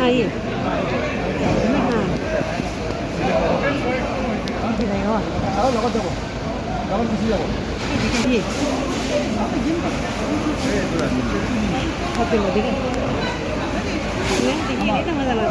Ahí. Sí. Hotel diga. Ini tengah dalam.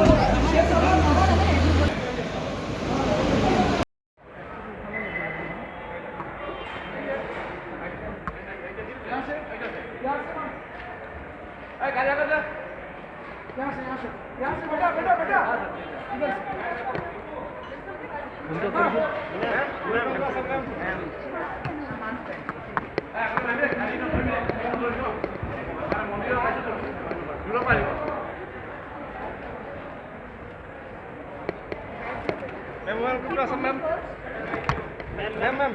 Ma'am, welcome to Assam, ma'am. Ma'am. Ma'am,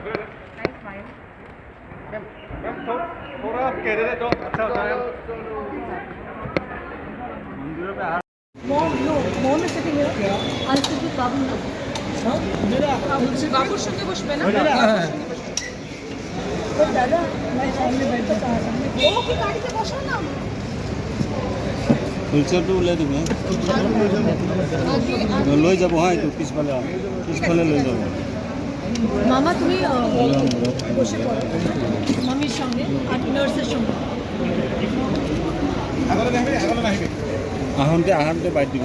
थोड़ा कैरे दे दो अच्छा होता है मंदिरों पे Mom is sitting here. I'll sit with Babu now. বাবুর সঙ্গে বসবে না দাদা ও কি গাড়িতে বসো না হুইলচেয়াৰটো ওলাই দিব লৈ যাব হ্যাঁ এইটো পিছফালে লৈ যাব মামা তুমি বসে পড়ো মামির সঙ্গে আর নার্সের সঙ্গে আহোঁতে বাইক দিব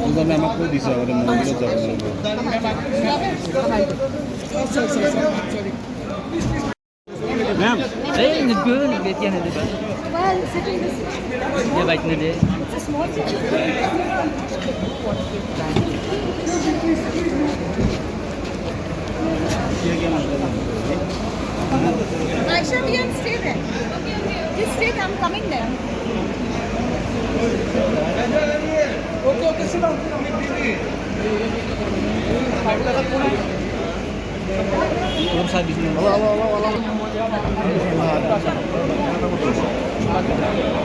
দুজনে আমাক কৈ দিছে আগতে মন্দিৰত যাব লাগিব Ma'am, hey, the girl get you the bus. Well, sitting this Yeah, bike na de. it's a small city. Aisha, we can stay there. Just stay there. I'm coming there. Okay, sit down. Kung sabi niyo. Wala.